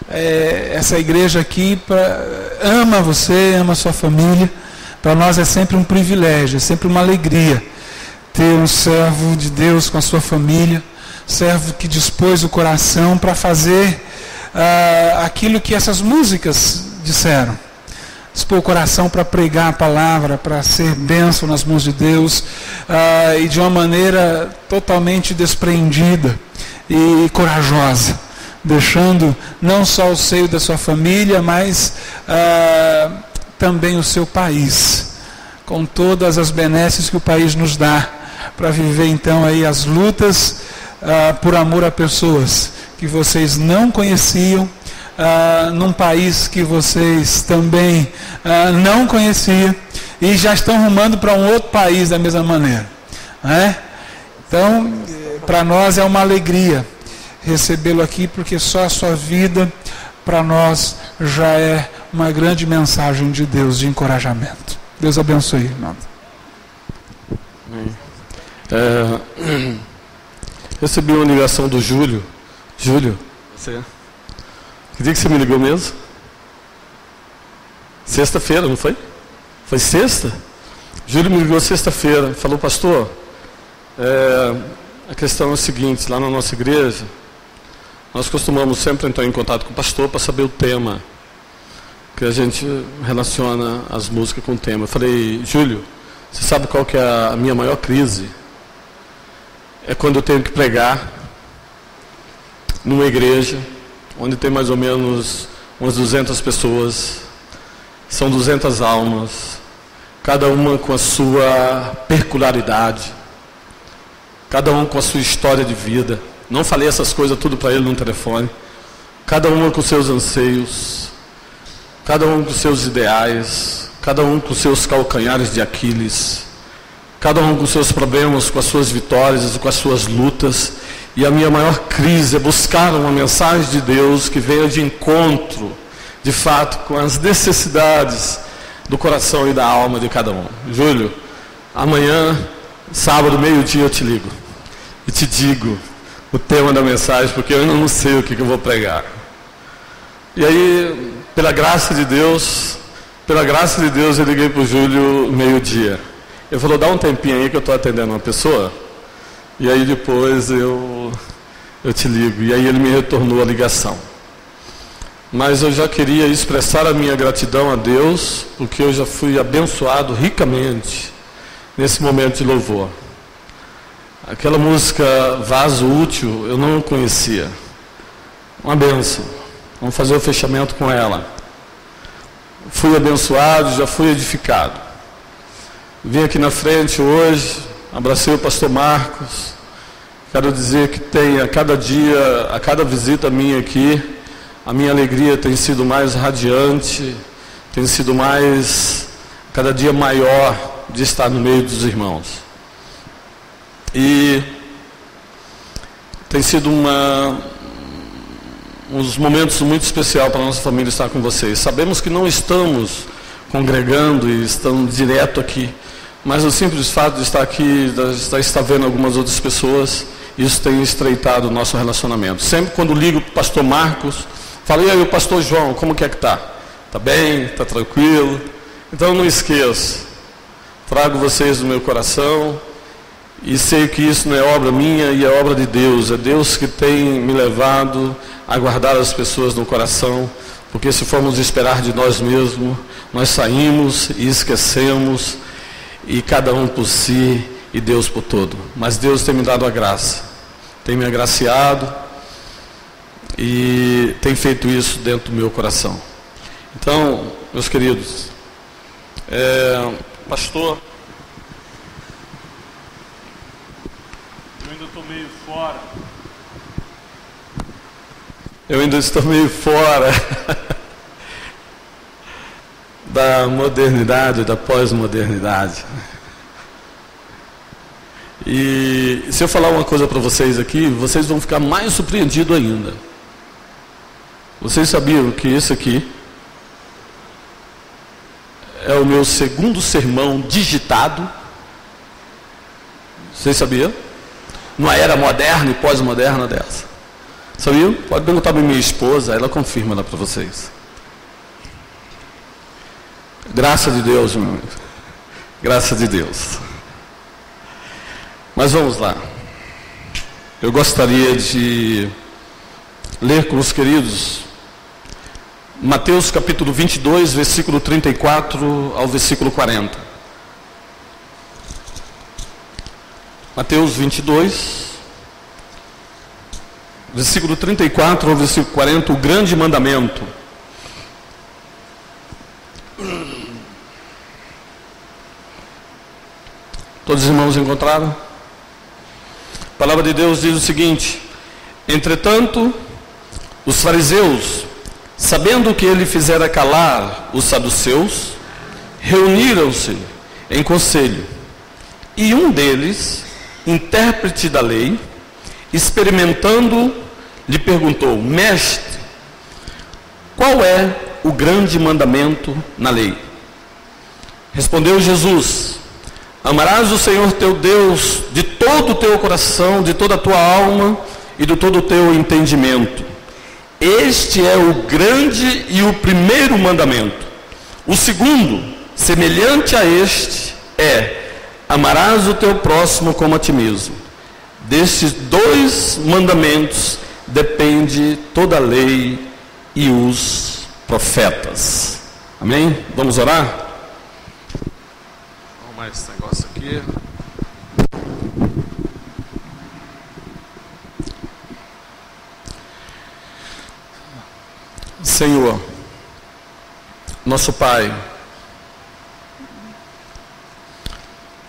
essa igreja aqui ama você, ama a sua família. Para nós é sempre um privilégio, é sempre uma alegria ter um servo de Deus com a sua família, servo que dispôs o coração para fazer aquilo que essas músicas disseram. Dispôs o coração para pregar a palavra, para ser bênção nas mãos de Deus, e de uma maneira totalmente despreendida e corajosa, deixando não só o seio da sua família, mas também o seu país, com todas as benesses que o país nos dá, para viver então aí as lutas por amor a pessoas que vocês não conheciam, num país que vocês também não conheciam, e já estão rumando para um outro país da mesma maneira, né? Então, para nós é uma alegria recebê-lo aqui, porque só a sua vida para nós já é uma grande mensagem de Deus, de encorajamento. Deus abençoe, irmão. Recebi uma ligação do Júlio. Júlio, que dia que você me ligou mesmo? Sexta-feira, não foi? Foi sexta? Júlio me ligou sexta-feira, falou: pastor, a questão é a seguinte, lá na nossa igreja, nós costumamos sempre entrar em contato com o pastor para saber o tema, que a gente relaciona as músicas com o tema. Eu falei: Júlio, você sabe qual que é a minha maior crise? É quando eu tenho que pregar numa igreja onde tem mais ou menos umas 200 pessoas, são 200 almas, cada uma com a sua peculiaridade, cada um com a sua história de vida. Não falei essas coisas tudo para ele no telefone. Cada uma com seus anseios, cada um com seus ideais, cada um com seus calcanhares de Aquiles, cada um com seus problemas, com as suas vitórias e com as suas lutas. E a minha maior crise é buscar uma mensagem de Deus que venha de encontro, de fato, com as necessidades do coração e da alma de cada um. Júlio, amanhã, sábado, meio-dia, eu te ligo e te digo o tema da mensagem, porque eu ainda não sei o que eu vou pregar. E aí, pela graça de Deus, eu liguei para o Júlio meio-dia. Ele falou: dá um tempinho aí que eu estou atendendo uma pessoa, e aí depois eu te ligo. E aí ele me retornou a ligação. Mas eu já queria expressar a minha gratidão a Deus, porque eu já fui abençoado ricamente nesse momento de louvor. Aquela música Vaso Útil eu não conhecia. Uma bênção. Vamos fazer o fechamento com ela. Fui abençoado, já fui edificado. Vim aqui na frente hoje, abracei o pastor Marcos. Quero dizer que a cada dia, a cada visita minha aqui, a minha alegria tem sido mais radiante, tem sido cada dia maior de estar no meio dos irmãos. E tem sido uns momentos muito especiais para a nossa família estar com vocês. Sabemos que não estamos congregando e estamos direto aqui, mas o simples fato de estar aqui, de estar vendo algumas outras pessoas, isso tem estreitado o nosso relacionamento. Sempre quando ligo para o pastor Marcos, falo: e aí, o pastor João, como que é que está? Está bem? Está tranquilo? Então não esqueço, trago vocês no meu coração. E sei que isso não é obra minha, e é obra de Deus. É Deus que tem me levado a guardar as pessoas no coração, porque se formos esperar de nós mesmos, nós saímos e esquecemos, e cada um por si e Deus por todo. Mas Deus tem me dado a graça, tem me agraciado e tem feito isso dentro do meu coração. Então, meus queridos, pastor, eu ainda estou meio fora da modernidade, da pós-modernidade. E se eu falar uma coisa para vocês aqui, vocês vão ficar mais surpreendidos ainda. Vocês sabiam que esse aqui é o meu segundo sermão digitado? Vocês sabiam? Numa era moderna e pós-moderna dessa. Sabia? Pode perguntar para minha esposa, ela confirma lá para vocês. Graça de Deus, meu amigo. Graça de Deus. Mas vamos lá. Eu gostaria de ler com os queridos Mateus capítulo 22, versículo 34 ao versículo 40. Mateus 22, versículo 34 ao versículo 40, o grande mandamento. Todos os irmãos encontraram? A palavra de Deus diz o seguinte: entretanto, os fariseus, sabendo que ele fizera calar os saduceus, reuniram-se em conselho. E um deles, intérprete da lei, experimentando, lhe perguntou: mestre, qual é o grande mandamento na lei? Respondeu Jesus: amarás o Senhor teu Deus de todo o teu coração, de toda a tua alma e de todo o teu entendimento. Este é o grande e o primeiro mandamento. O segundo, semelhante a este, é: amarás o teu próximo como a ti mesmo. Destes dois mandamentos depende toda a lei e os profetas. Amém? Vamos orar? Vamos mais esse negócio aqui. Senhor, nosso Pai,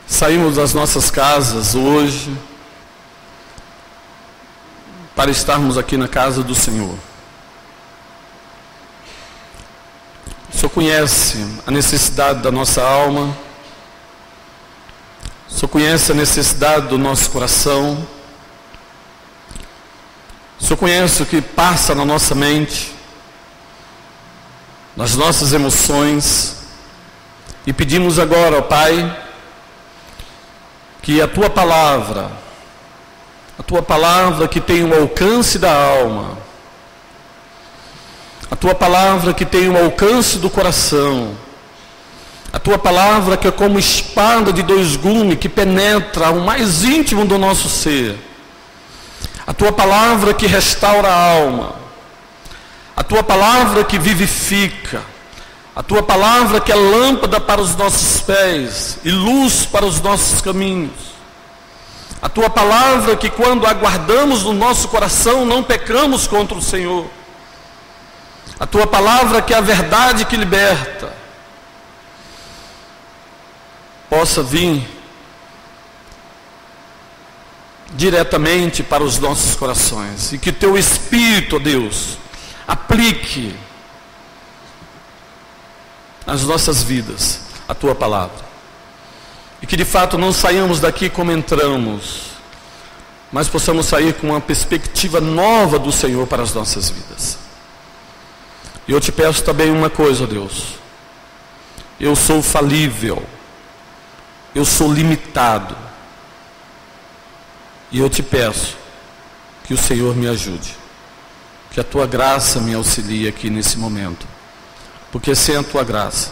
saímos das nossas casas hoje para estarmos aqui na casa do Senhor. O Senhor conhece a necessidade da nossa alma, o Senhor conhece a necessidade do nosso coração, o Senhor conhece o que passa na nossa mente, nas nossas emoções, e pedimos agora, ó Pai, que a Tua palavra que tem o alcance da alma, a Tua palavra que tem o alcance do coração, a Tua palavra que é como espada de dois gumes, que penetra o mais íntimo do nosso ser, a Tua palavra que restaura a alma, a Tua palavra que vivifica, a Tua palavra que é lâmpada para os nossos pés e luz para os nossos caminhos, a Tua palavra que quando aguardamos no nosso coração não pecamos contra o Senhor, a Tua palavra que é a verdade que liberta, possa vir diretamente para os nossos corações, e que Teu Espírito, ó Deus, aplique nas nossas vidas a Tua palavra, e que de fato não saiamos daqui como entramos, mas possamos sair com uma perspectiva nova do Senhor para as nossas vidas. E eu te peço também uma coisa, ó Deus: eu sou falível, eu sou limitado, e eu te peço que o Senhor me ajude, que a Tua graça me auxilie aqui nesse momento, porque sem a Tua graça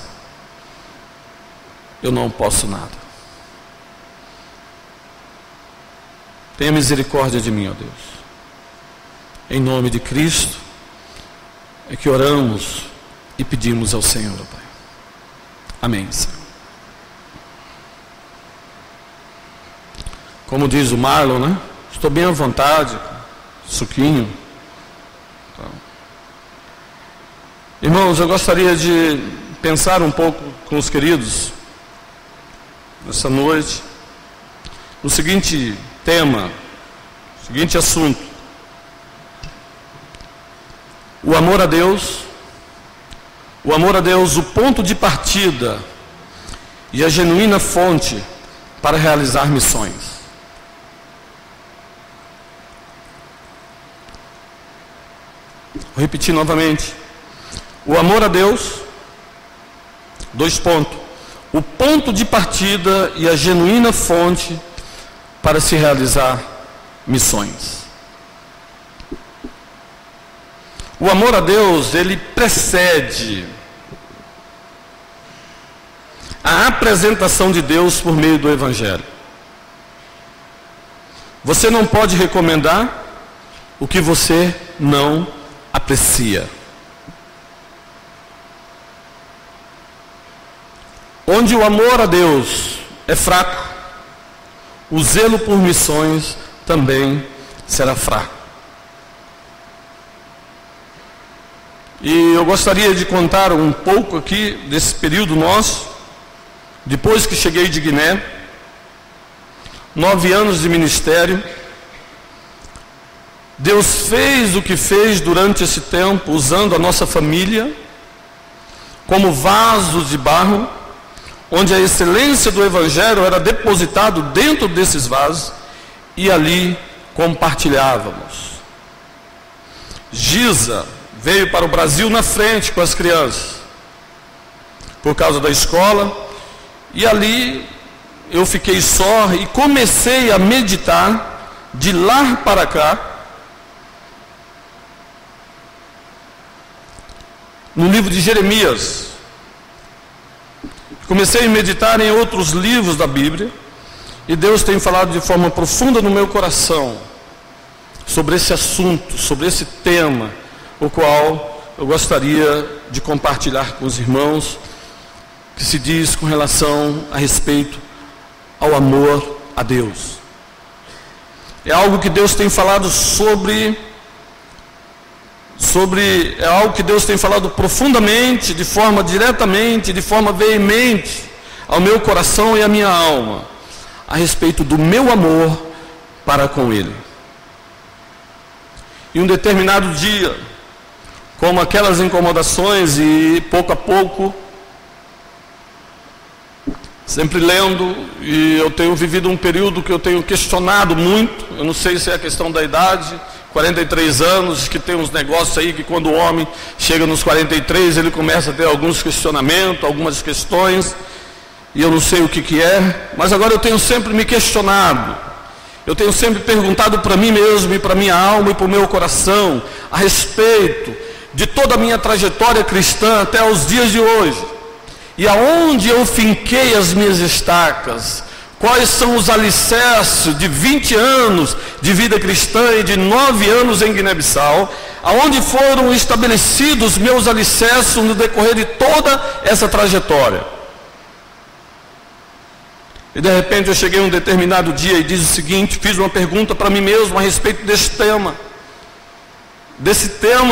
eu não posso nada. Tenha misericórdia de mim, ó Deus. Em nome de Cristo é que oramos e pedimos ao Senhor, ó Pai. Amém, Senhor. Como diz o Marlon, né? Estou bem à vontade, suquinho. Irmãos, eu gostaria de pensar um pouco com os queridos nessa noite no seguinte tema, seguinte assunto: o amor a Deus, o ponto de partida e a genuína fonte para realizar missões. Vou repetir novamente: o amor a Deus, dois pontos, o ponto de partida e a genuína fonte para se realizar missões. O amor a Deus, ele precede a apresentação de Deus por meio do Evangelho. Você não pode recomendar o que você não aprecia. Onde o amor a Deus é fraco, o zelo por missões também será fraco. E eu gostaria de contar um pouco aqui desse período nosso, depois que cheguei de Guiné, 9 anos de ministério. Deus fez o que fez durante esse tempo, usando a nossa família como vasos de barro, onde a excelência do Evangelho era depositado dentro desses vasos e ali compartilhávamos. Giza veio para o Brasil na frente com as crianças, por causa da escola, e ali eu fiquei só e comecei a meditar de lá para cá, no livro de Jeremias. Comecei a meditar em outros livros da Bíblia, e Deus tem falado de forma profunda no meu coração sobre esse assunto, sobre esse tema, o qual eu gostaria de compartilhar com os irmãos, que se diz com relação a respeito ao amor a Deus. É algo que Deus tem falado é algo que Deus tem falado profundamente, de forma diretamente, de forma veemente ao meu coração e à minha alma, a respeito do meu amor para com Ele. E um determinado dia, como aquelas incomodações, e pouco a pouco, sempre lendo, e eu tenho vivido um período que eu tenho questionado muito. Eu não sei se é a questão da idade, 43 anos, que tem uns negócios aí que quando o homem chega nos 43, ele começa a ter alguns questionamentos, algumas questões, e eu não sei o que é, mas agora eu tenho sempre me questionado, eu tenho sempre perguntado para mim mesmo, e para minha alma, e para o meu coração, a respeito de toda a minha trajetória cristã até os dias de hoje, e aonde eu finquei as minhas estacas, quais são os alicerces de 20 anos de vida cristã e de 9 anos em Guiné-Bissau, aonde foram estabelecidos meus alicerces no decorrer de toda essa trajetória. E de repente eu cheguei um determinado dia e disse o seguinte, fiz uma pergunta para mim mesmo a respeito desse tema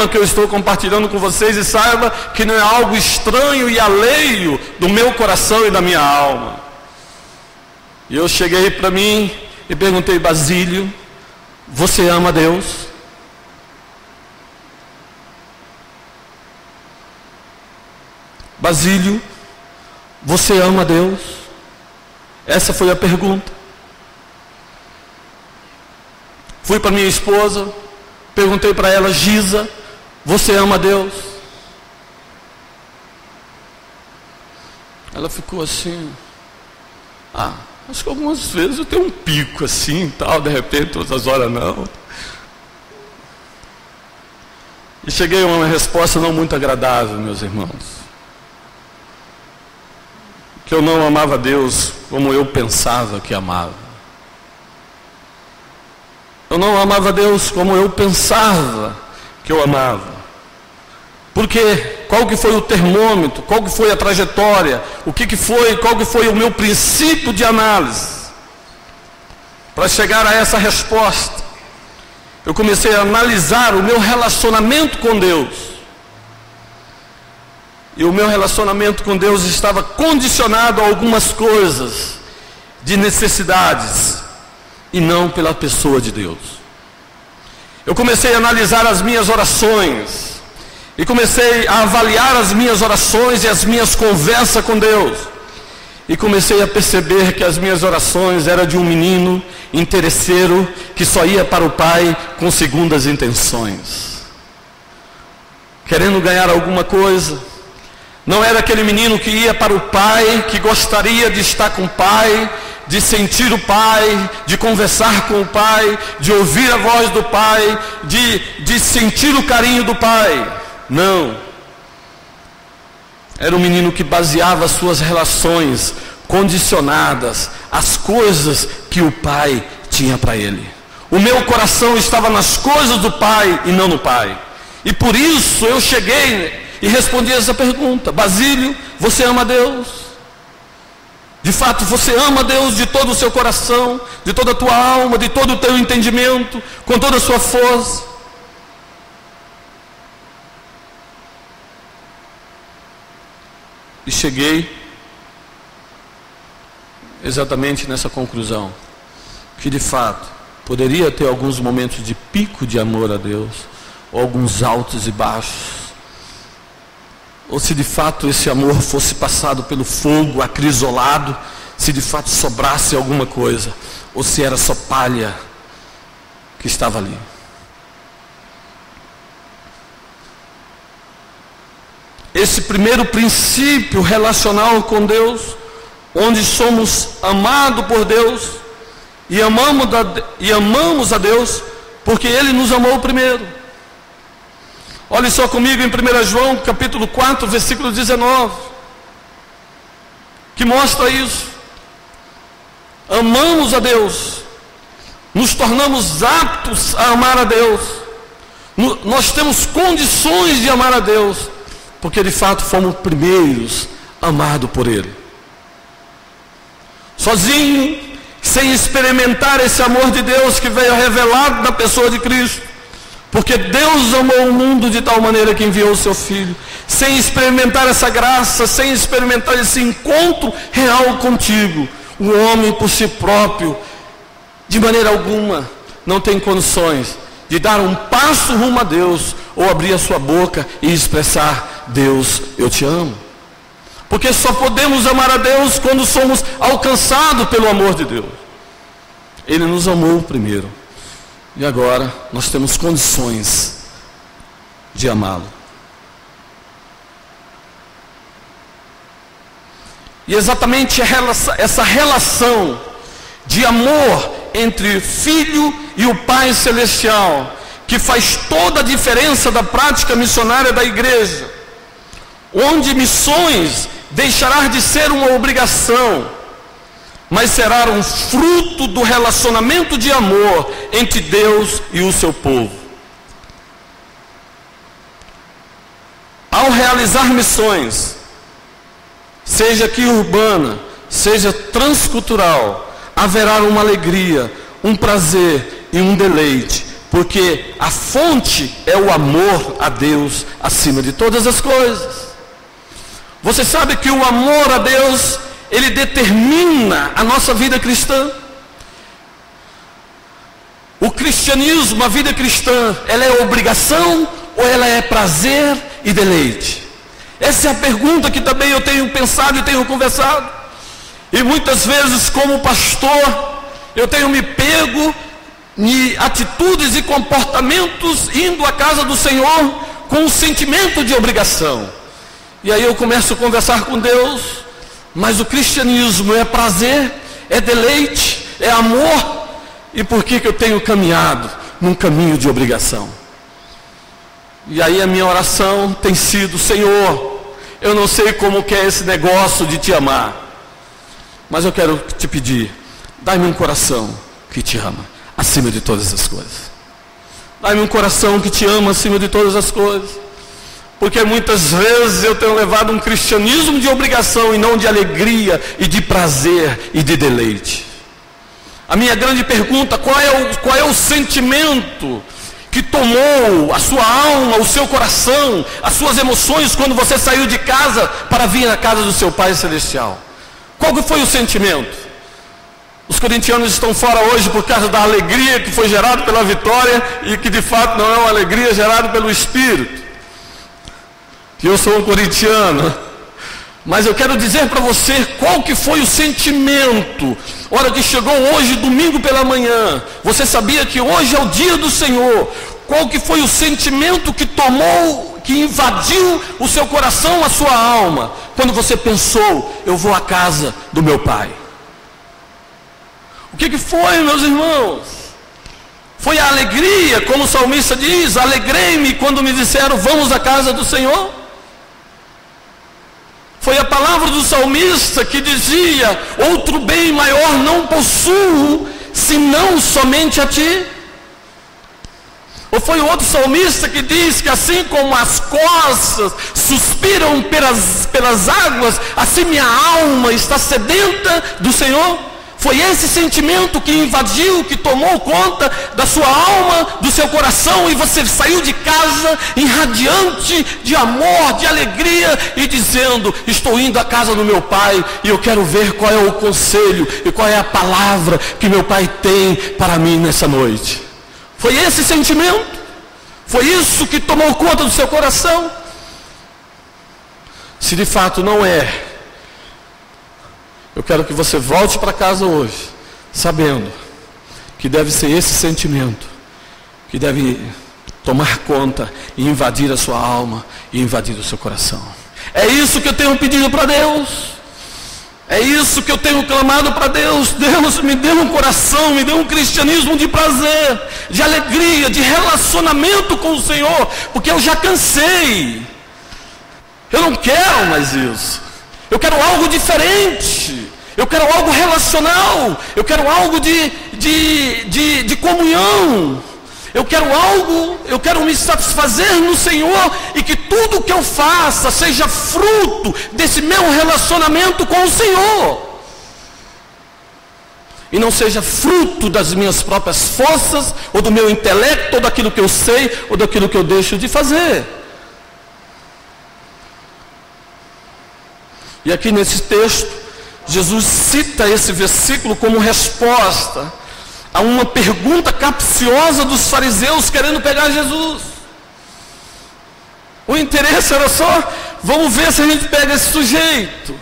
que eu estou compartilhando com vocês, e saiba que não é algo estranho e alheio do meu coração e da minha alma. E eu cheguei para mim e perguntei: Basílio, você ama Deus? Basílio, você ama Deus? Essa foi a pergunta. Fui para minha esposa, perguntei para ela: Giza, você ama Deus? Ela ficou assim: acho que algumas vezes eu tenho um pico assim, tal, de repente, outras horas não. E cheguei a uma resposta não muito agradável, meus irmãos. Que eu não amava Deus como eu pensava que amava. Eu não amava Deus como eu pensava que eu amava. Porque qual que foi o termômetro, qual que foi a trajetória, qual que foi o meu princípio de análise para chegar a essa resposta? Eu comecei a analisar o meu relacionamento com Deus. E o meu relacionamento com Deus estava condicionado a algumas coisas, de necessidades, e não pela pessoa de Deus. Eu comecei a analisar as minhas orações, e comecei a avaliar as minhas orações e as minhas conversas com Deus. E comecei a perceber que as minhas orações eram de um menino interesseiro que só ia para o pai com segundas intenções, querendo ganhar alguma coisa. Não era aquele menino que ia para o pai, que gostaria de estar com o pai, de sentir o Pai, de conversar com o Pai, de ouvir a voz do Pai, de sentir o carinho do Pai. Não. Era um menino que baseava suas relações condicionadas às coisas que o Pai tinha para ele. O meu coração estava nas coisas do Pai e não no Pai. E por isso eu cheguei e respondi essa pergunta: Basílio, você ama Deus? De fato, você ama Deus de todo o seu coração, de toda a tua alma, de todo o teu entendimento, com toda a sua força? E cheguei exatamente nessa conclusão, que de fato poderia ter alguns momentos de pico de amor a Deus, ou alguns altos e baixos, ou se de fato esse amor fosse passado pelo fogo, acrisolado, se de fato sobrasse alguma coisa, ou se era só palha que estava ali. Esse primeiro princípio relacional com Deus, onde somos amados por Deus e amamos a Deus porque Ele nos amou primeiro. Olhe só comigo em 1 João capítulo 4, versículo 19, que mostra isso. Amamos a Deus, nos tornamos aptos a amar a Deus, nós temos condições de amar a Deus, porque de fato fomos primeiros amados por Ele. Sozinho, sem experimentar esse amor de Deus que veio revelado na pessoa de Cristo, porque Deus amou o mundo de tal maneira que enviou o seu Filho, sem experimentar essa graça, sem experimentar esse encontro real contigo, o homem por si próprio, de maneira alguma, não tem condições de dar um passo rumo a Deus, ou abrir a sua boca e expressar: Deus, eu te amo. Porque só podemos amar a Deus quando somos alcançados pelo amor de Deus. Ele nos amou primeiro, e agora nós temos condições de amá-lo. E exatamente essa relação de amor entre Filho e o Pai Celestial, que faz toda a diferença da prática missionária da igreja, onde missões deixará de ser uma obrigação, mas será um fruto do relacionamento de amor entre Deus e o seu povo. Ao realizar missões, seja aqui urbana, seja transcultural, haverá uma alegria, um prazer e um deleite, porque a fonte é o amor a Deus acima de todas as coisas. Você sabe que o amor a Deus, ele determina a nossa vida cristã. O cristianismo, a vida cristã, ela é obrigação ou ela é prazer e deleite? Essa é a pergunta que também eu tenho pensado e tenho conversado. E muitas vezes, como pastor, eu tenho me pego em atitudes e comportamentos indo à casa do Senhor com um sentimento de obrigação. E aí eu começo a conversar com Deus: mas o cristianismo é prazer, é deleite, é amor, e por que eu tenho caminhado num caminho de obrigação? E aí a minha oração tem sido: Senhor, eu não sei como que é esse negócio de te amar, mas eu quero te pedir, dai-me um coração que te ama acima de todas as coisas. Dai-me um coração que te ama acima de todas as coisas. Porque muitas vezes eu tenho levado um cristianismo de obrigação e não de alegria e de prazer e de deleite. A minha grande pergunta: qual é o sentimento que tomou a sua alma, o seu coração, as suas emoções quando você saiu de casa para vir à casa do seu Pai Celestial? Qual que foi o sentimento? Os corintianos estão fora hoje por causa da alegria que foi gerada pela vitória e que de fato não é uma alegria gerada pelo Espírito. Que eu sou um corintiano, mas eu quero dizer para você qual que foi o sentimento. Hora que chegou hoje, domingo pela manhã, você sabia que hoje é o dia do Senhor. Qual que foi o sentimento que tomou, que invadiu o seu coração, a sua alma, quando você pensou: eu vou à casa do meu Pai? O que foi, meus irmãos? Foi a alegria, como o salmista diz: alegrei-me quando me disseram, vamos à casa do Senhor. Foi a palavra do salmista que dizia: outro bem maior não possuo, senão somente a ti. Ou foi outro salmista que diz que assim como as costas suspiram pelas águas, assim minha alma está sedenta do Senhor. Foi esse sentimento que invadiu, que tomou conta da sua alma, do seu coração, e você saiu de casa irradiante de amor, de alegria, e dizendo: estou indo à casa do meu pai, e eu quero ver qual é o conselho, e qual é a palavra que meu pai tem para mim nessa noite. Foi esse sentimento? Foi isso que tomou conta do seu coração? Se de fato não é, eu quero que você volte para casa hoje, sabendo que deve ser esse sentimento que deve tomar conta e invadir a sua alma e invadir o seu coração. É isso que eu tenho pedido para Deus. É isso que eu tenho clamado para Deus. Deus, me dê um coração, me dê um cristianismo de prazer, de alegria, de relacionamento com o Senhor, porque eu já cansei. Eu não quero mais isso. Eu quero algo diferente. Eu quero algo relacional. Eu quero algo de comunhão. Eu quero me satisfazer no Senhor, e que tudo que eu faça seja fruto desse meu relacionamento com o Senhor, e não seja fruto das minhas próprias forças, ou do meu intelecto, ou daquilo que eu sei, ou daquilo que eu deixo de fazer. E aqui nesse texto, Jesus cita esse versículo como resposta a uma pergunta capciosa dos fariseus querendo pegar Jesus. O interesse era só: vamos ver se a gente pega esse sujeito.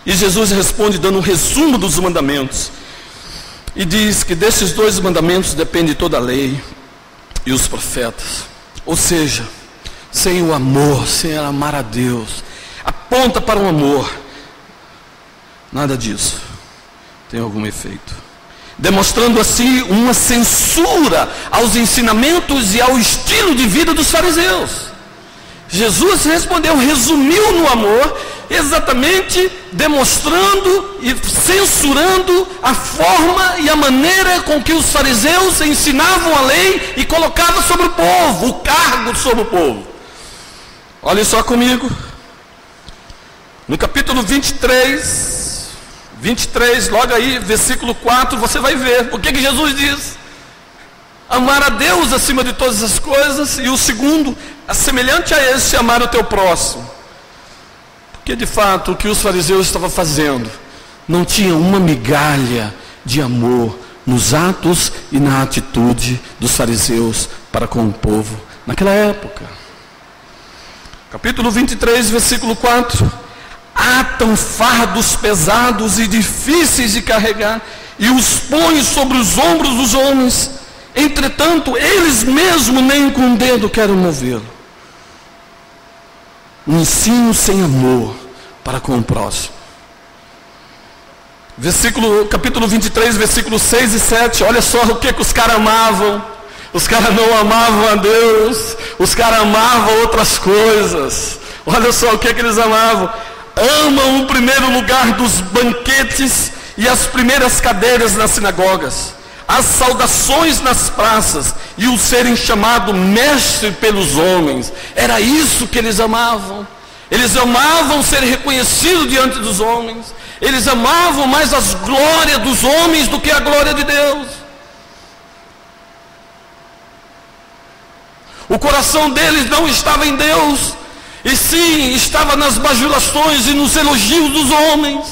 E Jesus responde dando um resumo dos mandamentos, e diz que desses 2 mandamentos depende toda a lei e os profetas. Ou seja, sem o amor, sem amar a Deus, aponta para o amor, nada disso tem algum efeito, demonstrando assim uma censura aos ensinamentos e ao estilo de vida dos fariseus. Jesus respondeu, resumiu no amor, exatamente demonstrando e censurando a forma e a maneira com que os fariseus ensinavam a lei e colocavam sobre o povo, o cargo sobre o povo. Olhem só comigo, no capítulo 23, logo aí, versículo 4, você vai ver o que Jesus diz: amar a Deus acima de todas as coisas, e o segundo, semelhante a esse, amar o teu próximo. Porque de fato o que os fariseus estavam fazendo não tinha uma migalha de amor nos atos e na atitude dos fariseus para com o povo naquela época. Capítulo 23, versículo 4: atam fardos pesados e difíceis de carregar, e os põem sobre os ombros dos homens, entretanto eles mesmos nem com o dedo querem movê-lo. Um ensino sem amor para com o próximo. Capítulo 23, versículos 6 e 7, olha só o que os caras amavam. Os caras não amavam a Deus, os caras amavam outras coisas. Olha só o que eles amavam: amam o primeiro lugar dos banquetes e as primeiras cadeiras nas sinagogas, as saudações nas praças e o serem chamado mestre pelos homens. Era isso que eles amavam. Eles amavam ser reconhecidos diante dos homens. Eles amavam mais as glórias dos homens do que a glória de Deus. O coração deles não estava em Deus, e sim estava nas bajulações e nos elogios dos homens.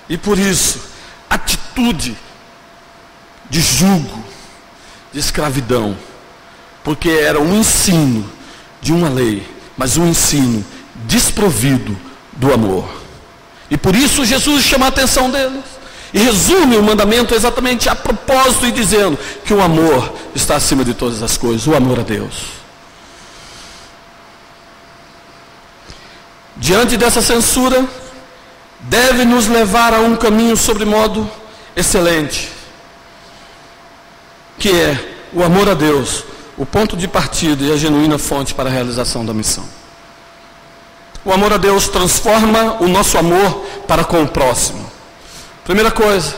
E por isso, atitude de jugo, de escravidão, porque era um ensino de uma lei, mas um ensino desprovido do amor. E por isso Jesus chama a atenção deles e resume o mandamento exatamente a propósito, e dizendo que o amor está acima de todas as coisas, o amor a Deus. diante dessa censura, deve nos levar a um caminho sobremodo excelente, que é o amor a Deus, o ponto de partida e a genuína fonte para a realização da missão. O amor a Deus transforma o nosso amor para com o próximo. Primeira coisa,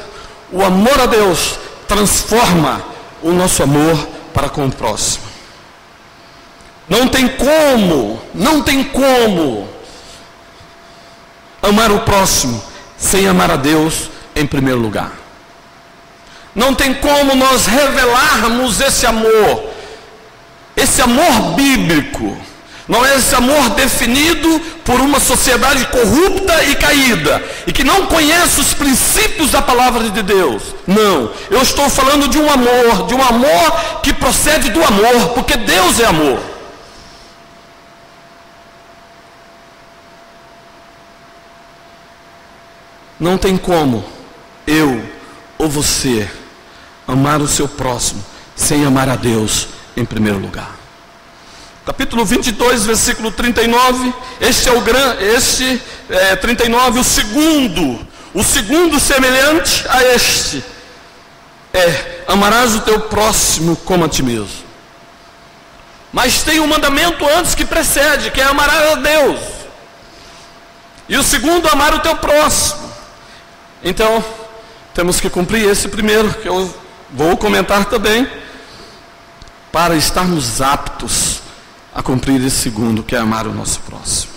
o amor a Deus transforma o nosso amor para com o próximo. Não tem como amar o próximo sem amar a Deus em primeiro lugar. Não tem como nós revelarmos esse amor bíblico. Não é esse amor definido por uma sociedade corrupta e caída, e que não conhece os princípios da palavra de Deus. Não, eu estou falando de um amor que procede do amor, porque Deus é amor. Não tem como eu ou você amar o seu próximo sem amar a Deus em primeiro lugar. Capítulo 22, versículo 39, este é 39, o segundo semelhante a este, amarás o teu próximo como a ti mesmo. Mas tem um mandamento antes que precede, que é amar a Deus. E o segundo, amar o teu próximo. Então, temos que cumprir esse primeiro, que eu vou comentar também, para estarmos aptos a cumprir esse segundo, que é amar o nosso próximo.